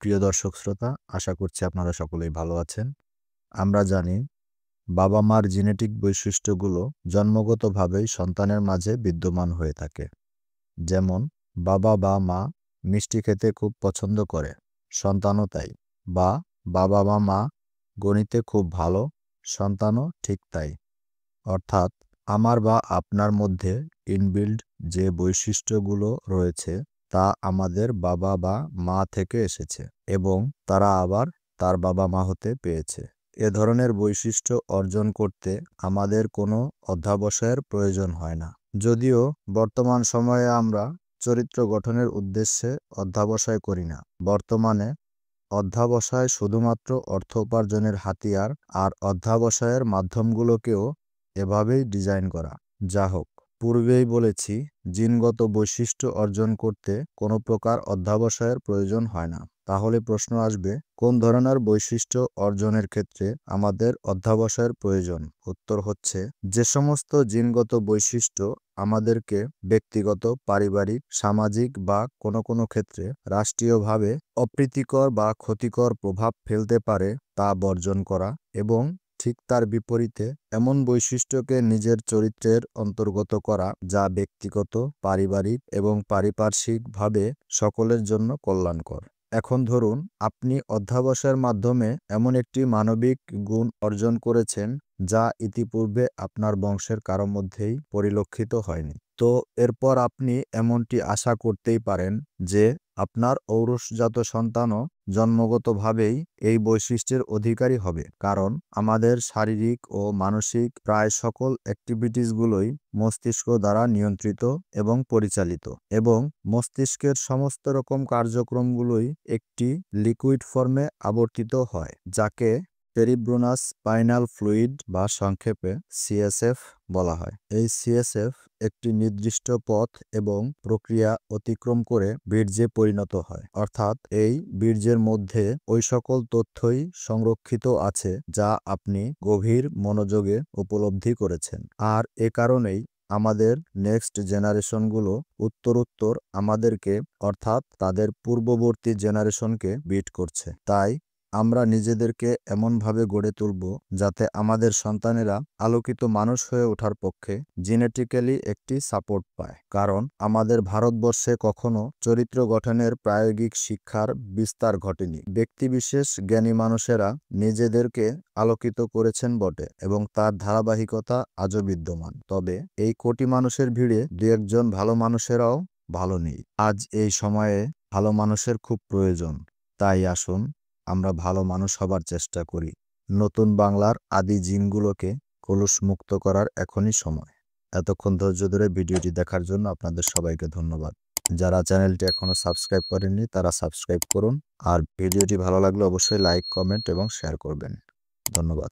প্রিয় দর্শক শ্রোতা, আশা করছি আপনারা সকলেই ভালো আছেন। আমরা জানি বাবা-মার জেনেটিক বৈশিষ্ট্যগুলো জন্মগতভাবেই সন্তানের মাঝে বিদ্যমান হয়ে থাকে। যেমন বাবা বা মা মিষ্টি খেতে খুব পছন্দ করে, সন্তানও তাই। বা বাবা বা মা গণিতে খুব ভালো, সন্তানও ঠিক তাই। অর্থাৎ আমার বা আপনার মধ্যে ইনবিল্ড যে বৈশিষ্ট্যগুলো রয়েছে তা আমাদের বাবা বা মা থেকে এসেছে এবং তারা আবার তার বাবা মা হতে পেয়েছে। এ ধরনের বৈশিষ্ট্য অর্জন করতে আমাদের কোনো অধ্যাবসায়ের প্রয়োজন হয় না। যদিও বর্তমান সময়ে আমরা চরিত্র গঠনের উদ্দেশ্যে অধ্যাবসায় করি না। বর্তমানে অধ্যাবসায় শুধুমাত্র অর্থ উপার্জনের হাতিয়ার, আর অধ্যাবসায়ের মাধ্যমগুলোকেও এভাবেই ডিজাইন করা। যা হোক, পূর্বেই বলেছি জিনগত বৈশিষ্ট্য অর্জন করতে কোনো প্রকার অধ্যাবসায়ের প্রয়োজন হয় না। তাহলে প্রশ্ন আসবে, কোন ধরনের বৈশিষ্ট্য অর্জনের ক্ষেত্রে আমাদের অধ্যাবসায়ের প্রয়োজন? উত্তর হচ্ছে, যে সমস্ত জিনগত বৈশিষ্ট্য আমাদেরকে ব্যক্তিগত, পারিবারিক, সামাজিক বা কোনো ক্ষেত্রে রাষ্ট্রীয়ভাবে অপ্রীতিকর বা ক্ষতিকর প্রভাব ফেলতে পারে তা বর্জন করা, এবং ঠিক তার বিপরীতে এমন বৈশিষ্ট্যকে নিজের চরিত্রের অন্তর্গত করা যা ব্যক্তিগত, পারিবারিক এবং পারিপার্শ্বিকভাবে সকলের জন্য কল্যাণকর। এখন ধরুন, আপনি অধ্যাবসায়ের মাধ্যমে এমন একটি মানবিক গুণ অর্জন করেছেন যা ইতিপূর্বে আপনার বংশের কারো মধ্যেই পরিলক্ষিত হয়নি। তো এরপর আপনি এমনটি আশা করতেই পারেন যে আপনার ঔরসজাত সন্তানও জন্মগতভাবেই এই বৈশিষ্ট্যের অধিকারী হবে, কারণ আমাদের শারীরিক ও মানসিক প্রায় সকল অ্যাক্টিভিটিসগুলোই মস্তিষ্ক দ্বারা নিয়ন্ত্রিত এবং পরিচালিত, এবং মস্তিষ্কের সমস্ত রকম কার্যক্রমগুলোই একটি লিকুইড ফর্মে আবর্তিত হয়, যাকে সেরিব্রোনাস স্পাইনাল ফ্লুইড বা সংক্ষেপে সিএসএফ বলা হয়। এই সিএসএফ একটি নির্দিষ্ট পথ এবং প্রক্রিয়া অতিক্রম করে বীর্যে পরিণত হয়, অর্থাৎ এই বীর্যের মধ্যে ওই সকল তথ্যই সংরক্ষিত আছে যা আপনি গভীর মনোযোগে উপলব্ধি করেছেন। আর এ কারণেই আমাদের নেক্সট জেনারেশনগুলো উত্তরোত্তর আমাদেরকে, অর্থাৎ তাদের পূর্ববর্তী জেনারেশনকে বিট করছে। তাই আমরা নিজেদেরকে এমনভাবে গড়ে তুলব যাতে আমাদের সন্তানেরা আলোকিত মানুষ হয়ে ওঠার পক্ষে জেনেটিক্যালি একটি সাপোর্ট পায়। কারণ আমাদের ভারতবর্ষে কখনো চরিত্র গঠনের প্রায়োগিক শিক্ষার বিস্তার ঘটেনি। ব্যক্তিবিশেষ জ্ঞানী মানুষেরা নিজেদেরকে আলোকিত করেছেন বটে, এবং তার ধারাবাহিকতা আজও বিদ্যমান। তবে এই কোটি মানুষের ভিড়ে দু একজন ভালো মানুষেরাও ভালো নেই। আজ এই সময়ে ভালো মানুষের খুব প্রয়োজন। তাই আসুন আমরা ভালো মানুষ হবার চেষ্টা করি। নতুন বাংলার আদি জিনগুলোকে কলুষ মুক্ত করার এখনই সময়। এতক্ষণ ধৈর্য ধরে ভিডিওটি দেখার জন্য আপনাদের সবাইকে ধন্যবাদ। যারা চ্যানেলটি এখনো সাবস্ক্রাইব করেননি তারা সাবস্ক্রাইব করুন, আর ভিডিওটি ভালো লাগলে অবশ্যই লাইক, কমেন্ট এবং শেয়ার করবেন। ধন্যবাদ।